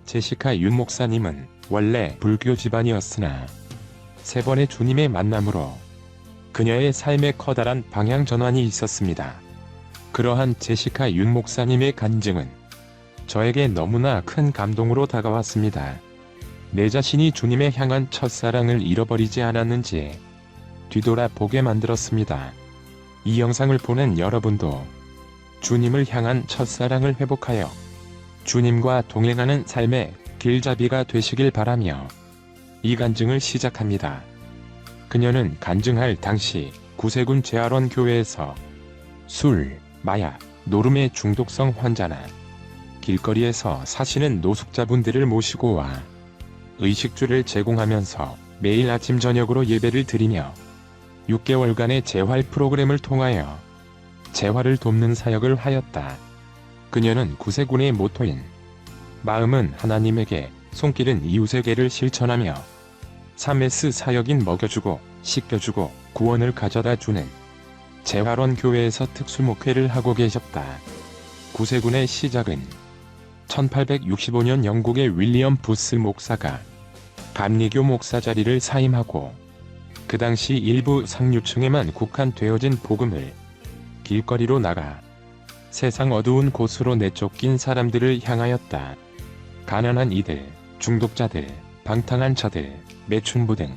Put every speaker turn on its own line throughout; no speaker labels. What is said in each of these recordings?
제시카 윤 목사님은 원래 불교 집안이었으나 3번의 주님의 만남으로 그녀의 삶에 커다란 방향 전환이 있었습니다. 그러한 제시카 윤 목사님의 간증은 저에게 너무나 큰 감동으로 다가왔습니다. 내 자신이 주님에 향한 첫사랑을 잃어버리지 않았는지 뒤돌아보게 만들었습니다. 이 영상을 보는 여러분도 주님을 향한 첫사랑을 회복하여 주님과 동행하는 삶의 길잡이가 되시길 바라며 이 간증을 시작합니다. 그녀는 간증할 당시 구세군 재활원 교회에서 술, 마약, 노름의 중독성 환자나 길거리에서 사시는 노숙자분들을 모시고 와 의식주를 제공하면서 매일 아침 저녁으로 예배를 드리며 6개월간의 재활 프로그램을 통하여 재활을 돕는 사역을 하였다. 그녀는 구세군의 모토인 마음은 하나님에게, 손길은 이웃에게를 실천하며 3S 사역인 먹여주고 씻겨주고 구원을 가져다주는 재활원 교회에서 특수목회를 하고 계셨다. 구세군의 시작은 1865년 영국의 윌리엄 부스 목사가 감리교 목사 자리를 사임하고 그 당시 일부 상류층에만 국한되어진 복음을 길거리로 나가 세상 어두운 곳으로 내쫓긴 사람들을 향하였다. 가난한 이들, 중독자들, 방탕한 자들, 매춘부 등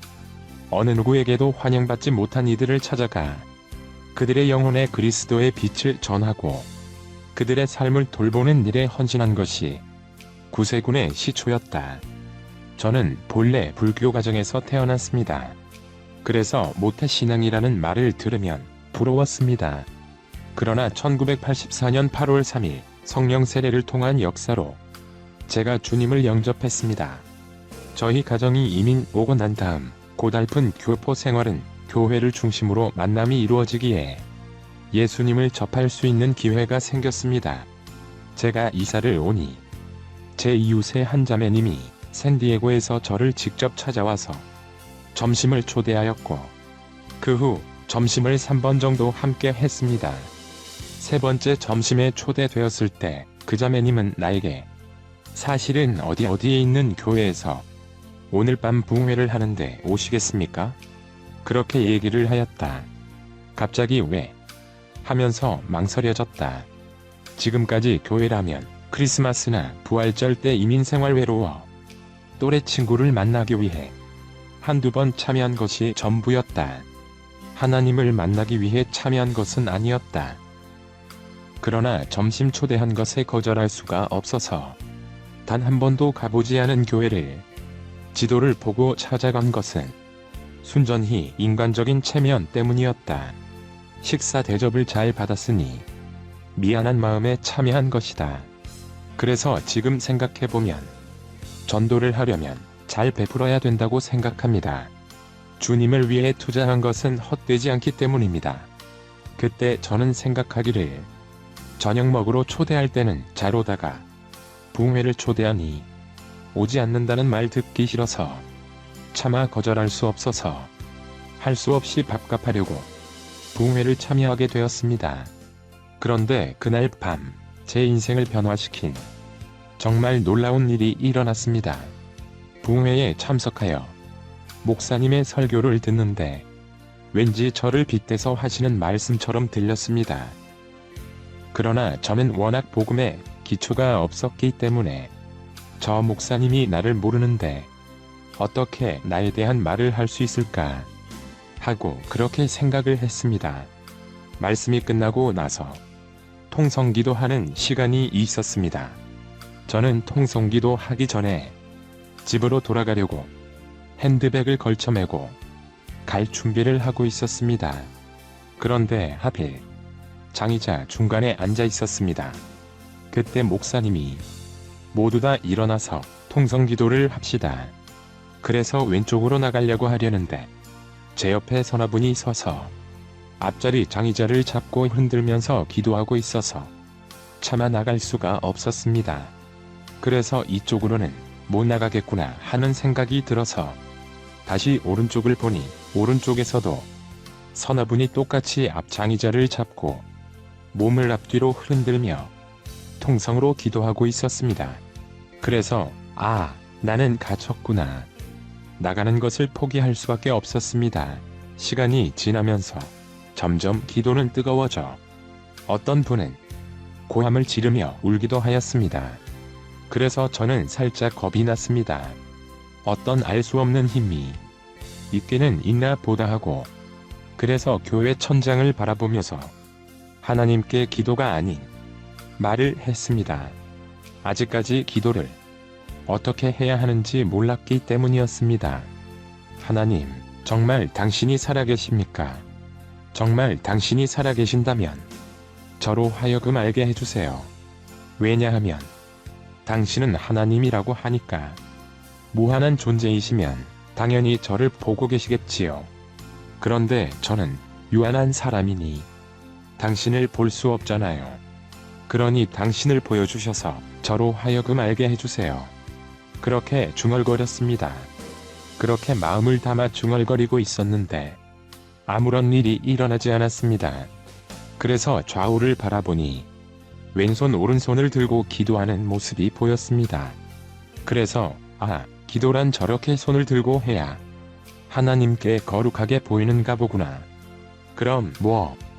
어느 누구에게도 환영받지 못한 이들을 찾아가 그들의 영혼에 그리스도의 빛을 전하고 그들의 삶을 돌보는 일에 헌신한 것이 구세군의 시초였다. 저는 본래 불교 가정에서 태어났습니다. 그래서 모태신앙이라는 말을 들으면 부러웠습니다. 그러나 1984년 8월 3일 성령 세례를 통한 역사로 제가 주님을 영접했습니다. 저희 가정이 이민 오고 난 다음 고달픈 교포 생활은 교회를 중심으로 만남이 이루어지기에 예수님을 접할 수 있는 기회가 생겼습니다. 제가 이사를 오니 제 이웃의 한 자매님이 샌디에고에서 저를 직접 찾아와서 점심을 초대하였고 그 후 점심을 3번 정도 함께 했습니다. 3번째 점심에 초대되었을 때 그 자매님은 나에게 사실은 어디에 있는 교회에서 오늘 밤 부흥회를 하는데 오시겠습니까? 그렇게 얘기를 하였다. 갑자기 왜? 하면서 망설여졌다. 지금까지 교회라면 크리스마스나 부활절 때 이민생활 외로워 또래 친구를 만나기 위해 한두 번 참여한 것이 전부였다. 하나님을 만나기 위해 참여한 것은 아니었다. 그러나 점심 초대한 것에 거절할 수가 없어서 단 한 번도 가보지 않은 교회를 지도를 보고 찾아간 것은 순전히 인간적인 체면 때문이었다. 식사 대접을 잘 받았으니 미안한 마음에 참여한 것이다. 그래서 지금 생각해보면 전도를 하려면 잘 베풀어야 된다고 생각합니다. 주님을 위해 투자한 것은 헛되지 않기 때문입니다. 그때 저는 생각하기를 저녁 먹으러 초대할 때는 잘 오다가 부흥회를 초대하니 오지 않는다는 말 듣기 싫어서 차마 거절할 수 없어서 할 수 없이 밥값하려고 부흥회를 참여하게 되었습니다. 그런데 그날 밤 제 인생을 변화시킨 정말 놀라운 일이 일어났습니다. 부흥회에 참석하여 목사님의 설교를 듣는데 왠지 저를 빗대서 하시는 말씀처럼 들렸습니다. 그러나 저는 워낙 복음에 기초가 없었기 때문에 저 목사님이 나를 모르는데 어떻게 나에 대한 말을 할 수 있을까 하고 그렇게 생각을 했습니다. 말씀이 끝나고 나서 통성기도 하는 시간이 있었습니다. 저는 통성기도 하기 전에 집으로 돌아가려고 핸드백을 걸쳐매고 갈 준비를 하고 있었습니다. 그런데 하필 장의자 중간에 앉아 있었습니다. 그때 목사님이 모두 다 일어나서 통성기도를 합시다. 그래서 왼쪽으로 나가려고 하려는데 제 옆에 서나분이 서서 앞자리 장의자를 잡고 흔들면서 기도하고 있어서 차마 나갈 수가 없었습니다. 그래서 이쪽으로는 못 나가겠구나 하는 생각이 들어서 다시 오른쪽을 보니 오른쪽에서도 서나분이 똑같이 앞 장의자를 잡고 몸을 앞뒤로 흔들며 통성으로 기도하고 있었습니다. 그래서 아, 나는 갇혔구나. 나가는 것을 포기할 수밖에 없었습니다. 시간이 지나면서 점점 기도는 뜨거워져 어떤 분은 고함을 지르며 울기도 하였습니다. 그래서 저는 살짝 겁이 났습니다. 어떤 알 수 없는 힘이 있기는 있나 보다 하고, 그래서 교회 천장을 바라보면서 하나님께 기도가 아닌 말을 했습니다. 아직까지 기도를 어떻게 해야 하는지 몰랐기 때문이었습니다. 하나님, 정말 당신이 살아계십니까? 정말 당신이 살아계신다면 저로 하여금 알게 해주세요. 왜냐하면 당신은 하나님이라고 하니까. 무한한 존재이시면 당연히 저를 보고 계시겠지요. 그런데 저는 유한한 사람이니 당신을 볼 수 없잖아요. 그러니 당신을 보여주셔서 저로 하여금 알게 해주세요. 그렇게 중얼거렸습니다. 그렇게 마음을 담아 중얼거리고 있었는데 아무런 일이 일어나지 않았습니다. 그래서 좌우를 바라보니 왼손 오른손을 들고 기도하는 모습이 보였습니다. 그래서 기도란 저렇게 손을 들고 해야 하나님께 거룩하게 보이는가 보구나. 그럼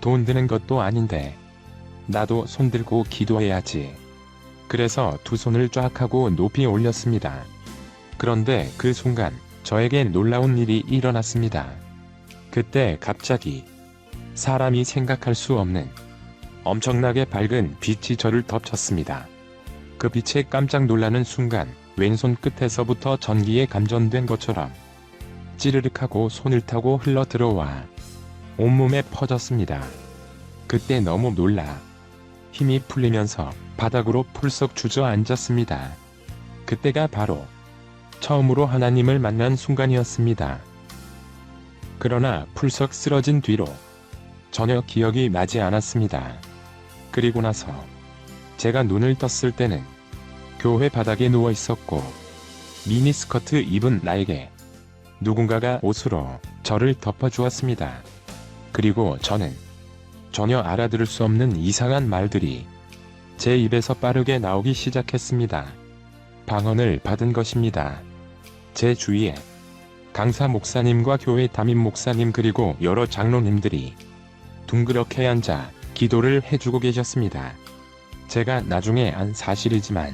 돈 드는 것도 아닌데 나도 손 들고 기도해야지. 그래서 두 손을 쫙 하고 높이 올렸습니다. 그런데 그 순간 저에게 놀라운 일이 일어났습니다. 그때 갑자기 사람이 생각할 수 없는 엄청나게 밝은 빛이 저를 덮쳤습니다. 그 빛에 깜짝 놀라는 순간 왼손 끝에서부터 전기에 감전된 것처럼 찌르륵하고 손을 타고 흘러 들어와 온몸에 퍼졌습니다. 그때 너무 놀라 힘이 풀리면서 바닥으로 풀썩 주저앉았습니다. 그때가 바로 처음으로 하나님을 만난 순간이었습니다. 그러나 풀썩 쓰러진 뒤로 전혀 기억이 나지 않았습니다. 그리고 나서 제가 눈을 떴을 때는 교회 바닥에 누워 있었고 미니스커트 입은 나에게 누군가가 옷으로 저를 덮어주었습니다. 그리고 저는 전혀 알아들을 수 없는 이상한 말들이 제 입에서 빠르게 나오기 시작했습니다. 방언을 받은 것입니다. 제 주위에 강사 목사님과 교회 담임 목사님 그리고 여러 장로님들이 둥그렇게 앉아 기도를 해주고 계셨습니다. 제가 나중에 안 사실이지만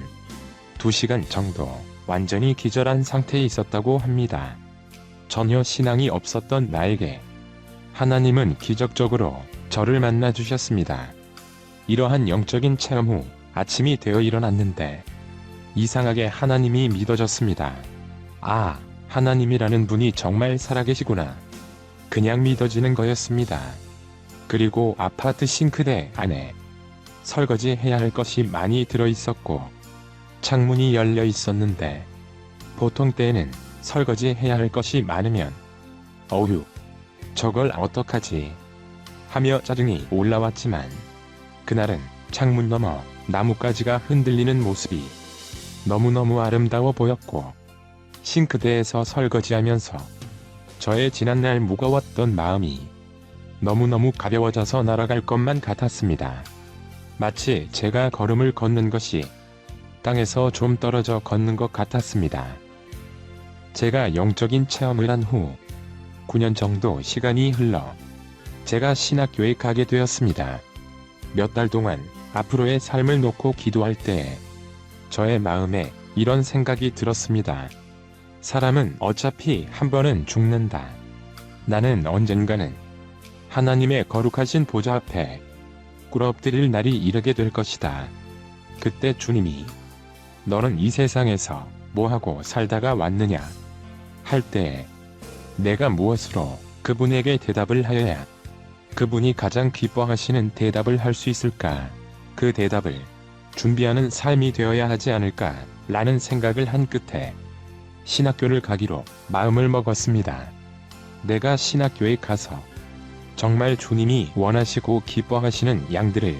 2시간 정도 완전히 기절한 상태에 있었다고 합니다. 전혀 신앙이 없었던 나에게 하나님은 기적적으로 저를 만나 주셨습니다. 이러한 영적인 체험 후 아침이 되어 일어났는데 이상하게 하나님이 믿어졌습니다. 하나님이라는 분이 정말 살아계시구나. 그냥 믿어지는 거였습니다. 그리고 아파트 싱크대 안에 설거지해야 할 것이 많이 들어있었고 창문이 열려 있었는데 보통 때에는 설거지해야 할 것이 많으면 어휴, 저걸 어떡하지 하며 짜증이 올라왔지만 그날은 창문 너머 나뭇가지가 흔들리는 모습이 너무너무 아름다워 보였고 싱크대에서 설거지하면서 저의 지난날 무거웠던 마음이 너무너무 가벼워져서 날아갈 것만 같았습니다. 마치 제가 걸음을 걷는 것이 땅에서 좀 떨어져 걷는 것 같았습니다. 제가 영적인 체험을 한 후 9년 정도 시간이 흘러 제가 신학교에 가게 되었습니다. 몇 달 동안 앞으로의 삶을 놓고 기도할 때 저의 마음에 이런 생각이 들었습니다. 사람은 어차피 한 번은 죽는다. 나는 언젠가는 하나님의 거룩하신 보좌 앞에 꿇어엎드릴 날이 이르게 될 것이다. 그때 주님이 너는 이 세상에서 뭐하고 살다가 왔느냐 할 때에 내가 무엇으로 그분에게 대답을 하여야 그분이 가장 기뻐하시는 대답을 할 수 있을까? 그 대답을 준비하는 삶이 되어야 하지 않을까? 라는 생각을 한 끝에 신학교를 가기로 마음을 먹었습니다. 내가 신학교에 가서 정말 주님이 원하시고 기뻐하시는 양들을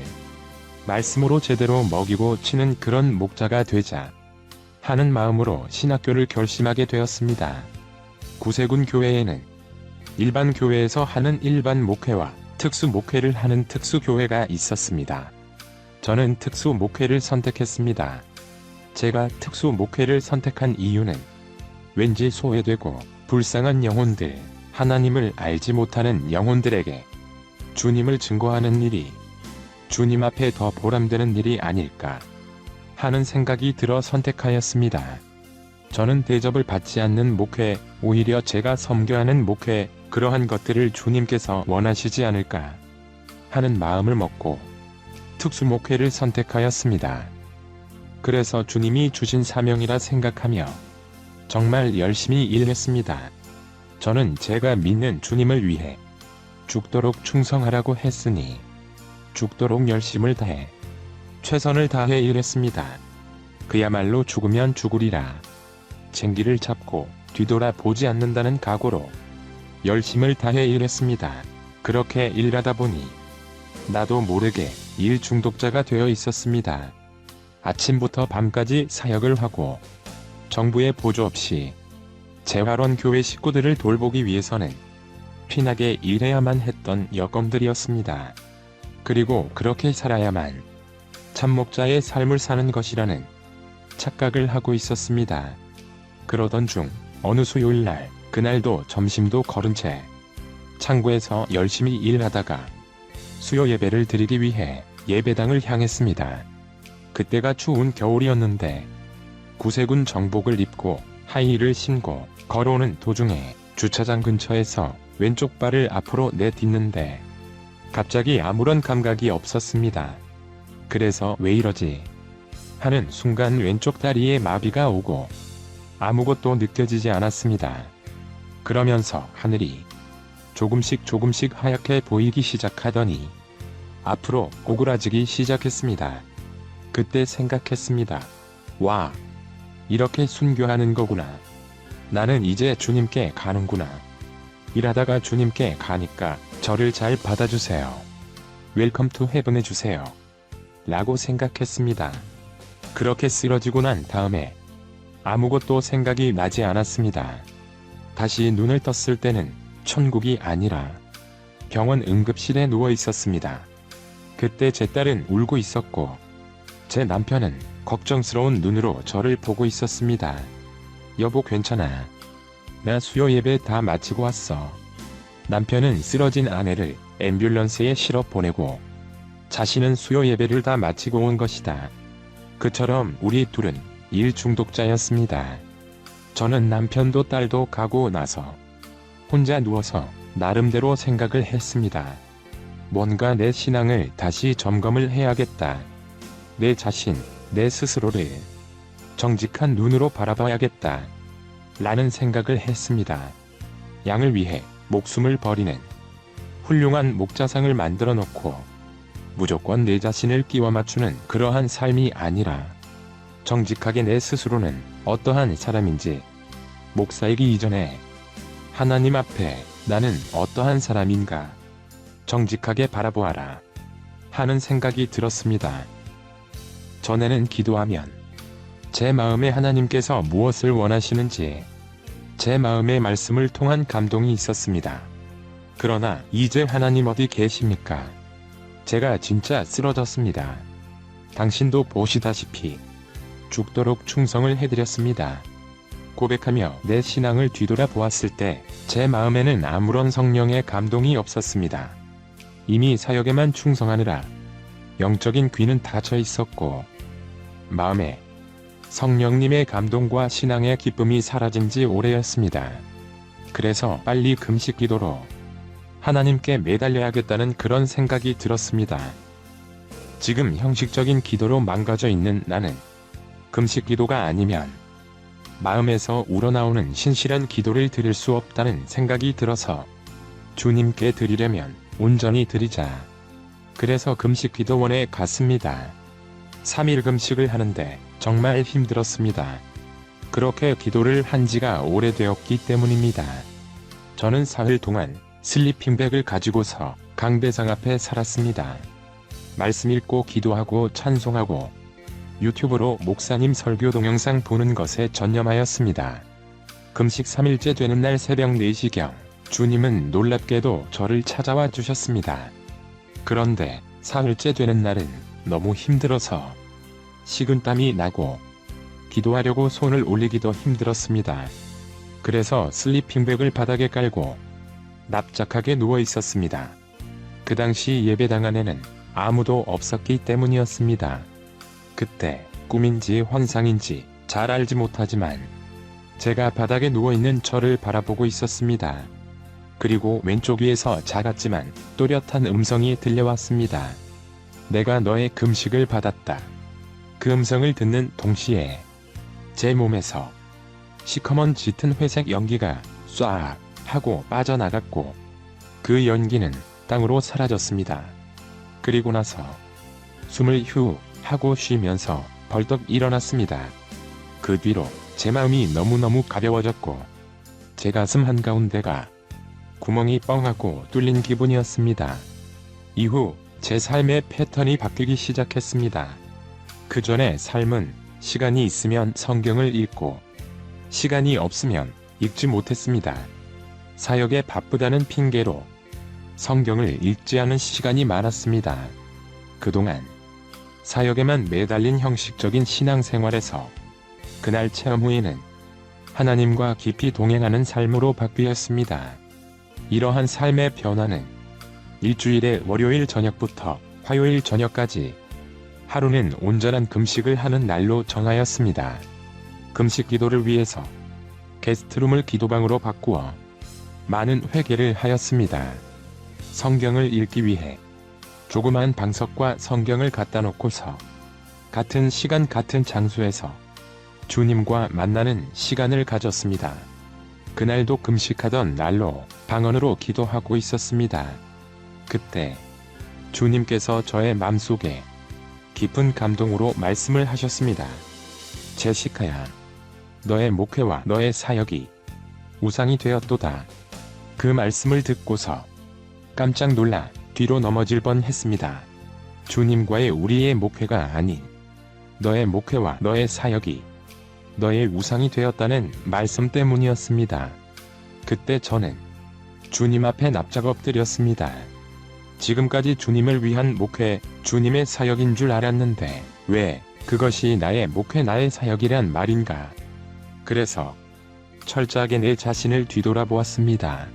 말씀으로 제대로 먹이고 치는 그런 목자가 되자 하는 마음으로 신학교를 결심하게 되었습니다. 구세군 교회에는 일반 교회에서 하는 일반 목회와 특수 목회를 하는 특수 교회가 있었습니다. 저는 특수 목회를 선택했습니다. 제가 특수 목회를 선택한 이유는 왠지 소외되고 불쌍한 영혼들, 하나님을 알지 못하는 영혼들에게 주님을 증거하는 일이 주님 앞에 더 보람되는 일이 아닐까 하는 생각이 들어 선택하였습니다. 저는 대접을 받지 않는 목회, 오히려 제가 섬겨하는 목회, 그러한 것들을 주님께서 원하시지 않을까 하는 마음을 먹고 특수 목회를 선택하였습니다. 그래서 주님이 주신 사명이라 생각하며 정말 열심히 일했습니다. 저는 제가 믿는 주님을 위해 죽도록 충성하라고 했으니 죽도록 열심을 다해 최선을 다해 일했습니다. 그야말로 죽으면 죽으리라. 쟁기를 잡고 뒤돌아 보지 않는다는 각오로 열심을 다해 일했습니다. 그렇게 일하다 보니 나도 모르게 일 중독자가 되어 있었습니다. 아침부터 밤까지 사역을 하고 정부의 보조 없이 재활원 교회 식구들을 돌보기 위해서는 피나게 일해야만 했던 여건들이었습니다. 그리고 그렇게 살아야만 참목자의 삶을 사는 것이라는 착각을 하고 있었습니다. 그러던 중 어느 수요일날, 그날도 점심도 거른 채 창고에서 열심히 일하다가 수요 예배를 드리기 위해 예배당을 향했습니다. 그때가 추운 겨울이었는데 구세군 정복을 입고 하이힐을 신고 걸어오는 도중에 주차장 근처에서 왼쪽 발을 앞으로 내딛는데 갑자기 아무런 감각이 없었습니다. 그래서 왜 이러지 하는 순간 왼쪽 다리에 마비가 오고 아무것도 느껴지지 않았습니다. 그러면서 하늘이 조금씩 하얗게 보이기 시작하더니 앞으로 오그라지기 시작했습니다. 그때 생각했습니다. 와, 이렇게 순교하는 거구나. 나는 이제 주님께 가는구나. 일하다가 주님께 가니까 저를 잘 받아주세요. 웰컴 투 헤븐 해주세요. 라고 생각했습니다. 그렇게 쓰러지고 난 다음에 아무것도 생각이 나지 않았습니다. 다시 눈을 떴을 때는 천국이 아니라 병원 응급실에 누워 있었습니다. 그때 제 딸은 울고 있었고 제 남편은 걱정스러운 눈으로 저를 보고 있었습니다. 여보 괜찮아. 나 수요 예배 다 마치고 왔어. 남편은 쓰러진 아내를 앰뷸런스에 실어 보내고 자신은 수요 예배를 다 마치고 온 것이다. 그처럼 우리 둘은 일 중독자였습니다. 저는 남편도 딸도 가고 나서 혼자 누워서 나름대로 생각을 했습니다. 뭔가 내 신앙을 다시 점검을 해야겠다. 내 자신, 내 스스로를 정직한 눈으로 바라봐야겠다. 라는 생각을 했습니다. 양을 위해 목숨을 버리는 훌륭한 목자상을 만들어 놓고 무조건 내 자신을 끼워 맞추는 그러한 삶이 아니라 정직하게 내 스스로는 어떠한 사람인지 목사이기 이전에 하나님 앞에 나는 어떠한 사람인가 정직하게 바라보아라 하는 생각이 들었습니다. 전에는 기도하면 제 마음에 하나님께서 무엇을 원하시는지 제 마음의 말씀을 통한 감동이 있었습니다. 그러나 이제 하나님 어디 계십니까? 제가 진짜 쓰러졌습니다. 당신도 보시다시피 죽도록 충성을 해드렸습니다. 고백하며 내 신앙을 뒤돌아 보았을 때 제 마음에는 아무런 성령의 감동이 없었습니다. 이미 사역에만 충성하느라 영적인 귀는 닫혀 있었고 마음에 성령님의 감동과 신앙의 기쁨이 사라진 지 오래였습니다. 그래서 빨리 금식 기도로 하나님께 매달려야겠다는 그런 생각이 들었습니다. 지금 형식적인 기도로 망가져 있는 나는 금식 기도가 아니면 마음에서 우러나오는 신실한 기도를 드릴 수 없다는 생각이 들어서 주님께 드리려면 온전히 드리자. 그래서 금식 기도원에 갔습니다. 3일 금식을 하는데 정말 힘들었습니다. 그렇게 기도를 한 지가 오래되었기 때문입니다. 저는 사흘 동안 슬리핑백을 가지고서 강대상 앞에 살았습니다. 말씀 읽고 기도하고 찬송하고 유튜브로 목사님 설교 동영상 보는 것에 전념하였습니다. 금식 3일째 되는 날 새벽 4시경 주님은 놀랍게도 저를 찾아와 주셨습니다. 그런데 사흘째 되는 날은 너무 힘들어서 식은땀이 나고 기도하려고 손을 올리기도 힘들었습니다. 그래서 슬리핑백을 바닥에 깔고 납작하게 누워 있었습니다. 그 당시 예배당 안에는 아무도 없었기 때문이었습니다. 그때 꿈인지 환상인지 잘 알지 못하지만 제가 바닥에 누워있는 저를 바라보고 있었습니다. 그리고 왼쪽 귀에서 작았지만 또렷한 음성이 들려왔습니다. 내가 너의 금식을 받았다. 그 음성을 듣는 동시에 제 몸에서 시커먼 짙은 회색 연기가 쏴 하고 빠져나갔고 그 연기는 땅으로 사라졌습니다. 그리고 나서 숨을 휴 하고 쉬면서 벌떡 일어났습니다. 그 뒤로 제 마음이 너무너무 가벼워졌고 제 가슴 한가운데가 구멍이 뻥하고 뚫린 기분이었습니다. 이후 제 삶의 패턴이 바뀌기 시작했습니다. 그 전에 삶은 시간이 있으면 성경을 읽고 시간이 없으면 읽지 못했습니다. 사역에 바쁘다는 핑계로 성경을 읽지 않은 시간이 많았습니다. 그동안 사역에만 매달린 형식적인 신앙생활에서 그날 체험 후에는 하나님과 깊이 동행하는 삶으로 바뀌었습니다. 이러한 삶의 변화는 일주일에 월요일 저녁부터 화요일 저녁까지 하루는 온전한 금식을 하는 날로 정하였습니다. 금식 기도를 위해서 게스트룸을 기도방으로 바꾸어 많은 회개를 하였습니다. 성경을 읽기 위해 조그만 방석과 성경을 갖다 놓고서 같은 시간 같은 장소에서 주님과 만나는 시간을 가졌습니다. 그날도 금식하던 날로 방언으로 기도하고 있었습니다. 그때 주님께서 저의 마음속에 깊은 감동으로 말씀을 하셨습니다. 제시카야, 너의 목회와 너의 사역이 우상이 되었도다. 그 말씀을 듣고서 깜짝 놀라 뒤로 넘어질 뻔했습니다. 주님과의 우리의 목회가 아닌 너의 목회와 너의 사역이 너의 우상이 되었다는 말씀 때문이었습니다. 그때 저는 주님 앞에 납작 엎드렸습니다. 지금까지 주님을 위한 목회, 주님의 사역인 줄 알았는데 왜 그것이 나의 목회, 나의 사역이란 말인가? 그래서 철저하게 내 자신을 뒤돌아보았습니다.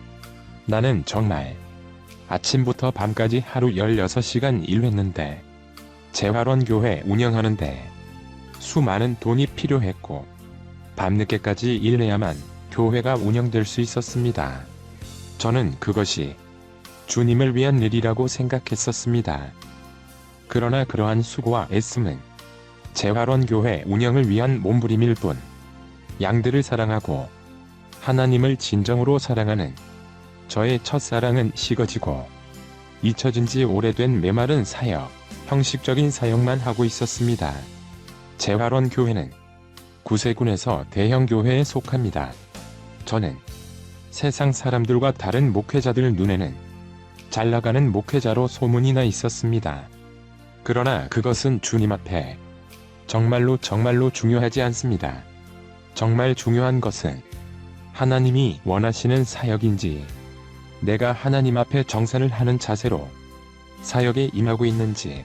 나는 정말 아침부터 밤까지 하루 16시간 일했는데 재활원 교회 운영하는데 수많은 돈이 필요했고 밤늦게까지 일해야만 교회가 운영될 수 있었습니다. 저는 그것이 주님을 위한 일이라고 생각했었습니다. 그러나 그러한 수고와 애씀은 재활원 교회 운영을 위한 몸부림일 뿐, 양들을 사랑하고 하나님을 진정으로 사랑하는 저의 첫사랑은 식어지고 잊혀진 지 오래된 메마른 사역, 형식적인 사역만 하고 있었습니다. 재활원 교회는 구세군에서 대형 교회에 속합니다. 저는 세상 사람들과 다른 목회자들 눈에는 잘나가는 목회자로 소문이 나 있었습니다. 그러나 그것은 주님 앞에 정말로 중요하지 않습니다. 정말 중요한 것은 하나님이 원하시는 사역인지 내가 하나님 앞에 정산을 하는 자세로 사역에 임하고 있는지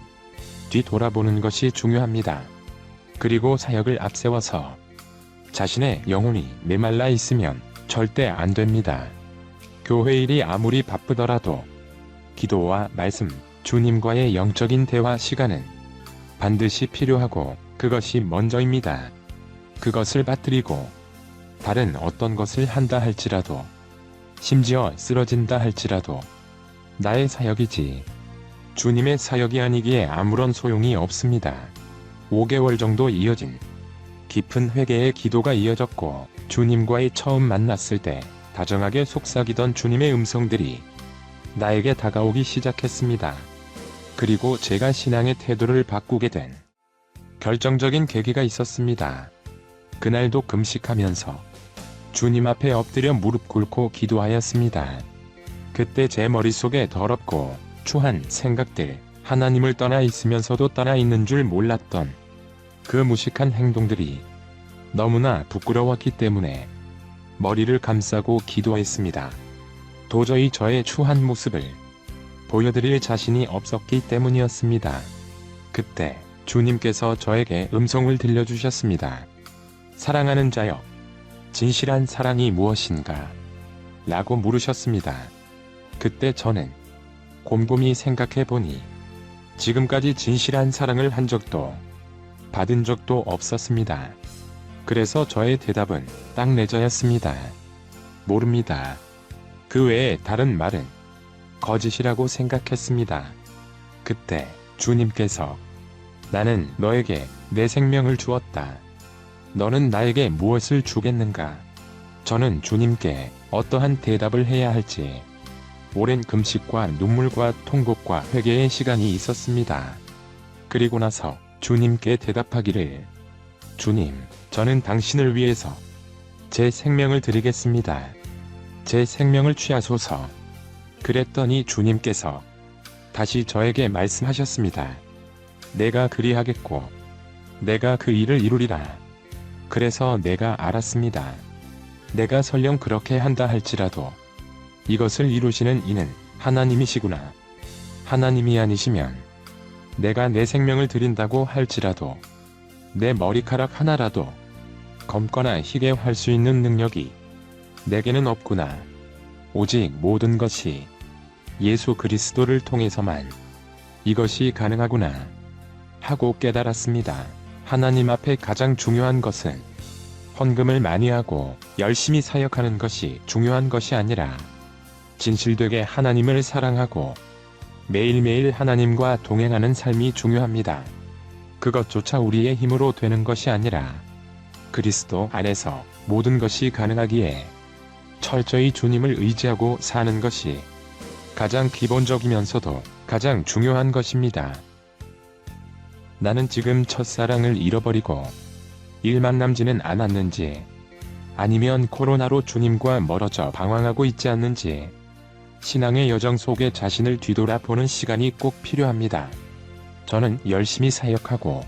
뒤돌아보는 것이 중요합니다. 그리고 사역을 앞세워서 자신의 영혼이 메말라 있으면 절대 안 됩니다. 교회 일이 아무리 바쁘더라도 기도와 말씀, 주님과의 영적인 대화 시간은 반드시 필요하고 그것이 먼저입니다. 그것을 빠뜨리고 다른 어떤 것을 한다 할지라도, 심지어 쓰러진다 할지라도 나의 사역이지 주님의 사역이 아니기에 아무런 소용이 없습니다. 5개월 정도 이어진 깊은 회개의 기도가 이어졌고 주님과의 처음 만났을 때 다정하게 속삭이던 주님의 음성들이 나에게 다가오기 시작했습니다. 그리고 제가 신앙의 태도를 바꾸게 된 결정적인 계기가 있었습니다. 그날도 금식하면서 주님 앞에 엎드려 무릎 꿇고 기도하였습니다. 그때 제 머릿속에 더럽고 추한 생각들, 하나님을 떠나 있으면서도 떠나 있는 줄 몰랐던 그 무식한 행동들이 너무나 부끄러웠기 때문에 머리를 감싸고 기도했습니다. 도저히 저의 추한 모습을 보여드릴 자신이 없었기 때문이었습니다. 그때 주님께서 저에게 음성을 들려주셨습니다. 사랑하는 자여, 진실한 사랑이 무엇인가? 라고 물으셨습니다. 그때 저는 곰곰이 생각해 보니 지금까지 진실한 사랑을 한 적도 받은 적도 없었습니다. 그래서 저의 대답은 딱 내저였습니다. 모릅니다. 그 외에 다른 말은 거짓이라고 생각했습니다. 그때 주님께서 나는 너에게 내 생명을 주었다. 너는 나에게 무엇을 주겠는가? 저는 주님께 어떠한 대답을 해야 할지 오랜 금식과 눈물과 통곡과 회개의 시간이 있었습니다. 그리고 나서 주님께 대답하기를 주님, 저는 당신을 위해서 제 생명을 드리겠습니다. 제 생명을 취하소서. 그랬더니 주님께서 다시 저에게 말씀하셨습니다. 내가 그리하겠고 내가 그 일을 이루리라. 그래서 내가 알았습니다. 내가 설령 그렇게 한다 할지라도 이것을 이루시는 이는 하나님이시구나. 하나님이 아니시면 내가 내 생명을 드린다고 할지라도 내 머리카락 하나라도 검거나 희게 할 수 있는 능력이 내게는 없구나. 오직 모든 것이 예수 그리스도를 통해서만 이것이 가능하구나 하고 깨달았습니다. 하나님 앞에 가장 중요한 것은 헌금을 많이 하고 열심히 사역하는 것이 중요한 것이 아니라 진실되게 하나님을 사랑하고 매일매일 하나님과 동행하는 삶이 중요합니다. 그것조차 우리의 힘으로 되는 것이 아니라 그리스도 안에서 모든 것이 가능하기에 철저히 주님을 의지하고 사는 것이 가장 기본적이면서도 가장 중요한 것입니다. 나는 지금 첫사랑을 잃어버리고 일만 남지는 않았는지 아니면 코로나로 주님과 멀어져 방황하고 있지 않는지 신앙의 여정 속에 자신을 뒤돌아보는 시간이 꼭 필요합니다. 저는 열심히 사역하고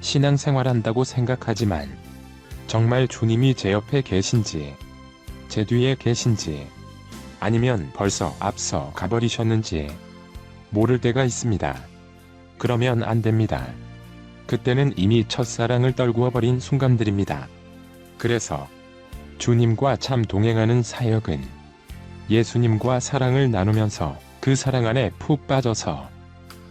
신앙생활한다고 생각하지만 정말 주님이 제 옆에 계신지 제 뒤에 계신지 아니면 벌써 앞서 가버리셨는지 모를 때가 있습니다. 그러면 안 됩니다. 그때는 이미 첫사랑을 떨구어 버린 순간들입니다. 그래서 주님과 참 동행하는 사역은 예수님과 사랑을 나누면서 그 사랑 안에 푹 빠져서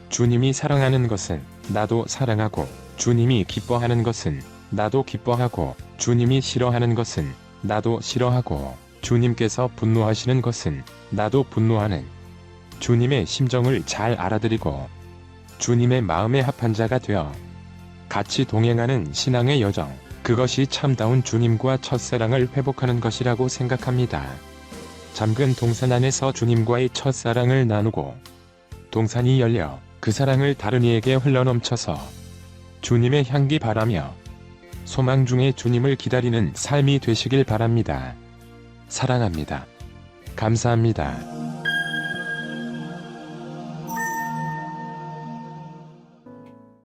주님이 사랑하는 것은 나도 사랑하고 주님이 기뻐하는 것은 나도 기뻐하고 주님이 싫어하는 것은 나도 싫어하고 주님께서 분노하시는 것은 나도 분노하는 주님의 심정을 잘 알아들이고 주님의 마음에 합한 자가 되어 같이 동행하는 신앙의 여정, 그것이 참다운 주님과 첫사랑을 회복하는 것이라고 생각합니다. 잠근 동산 안에서 주님과의 첫사랑을 나누고 동산이 열려 그 사랑을 다른 이에게 흘러넘쳐서 주님의 향기 바라며 소망 중에 주님을 기다리는 삶이 되시길 바랍니다. 사랑합니다. 감사합니다.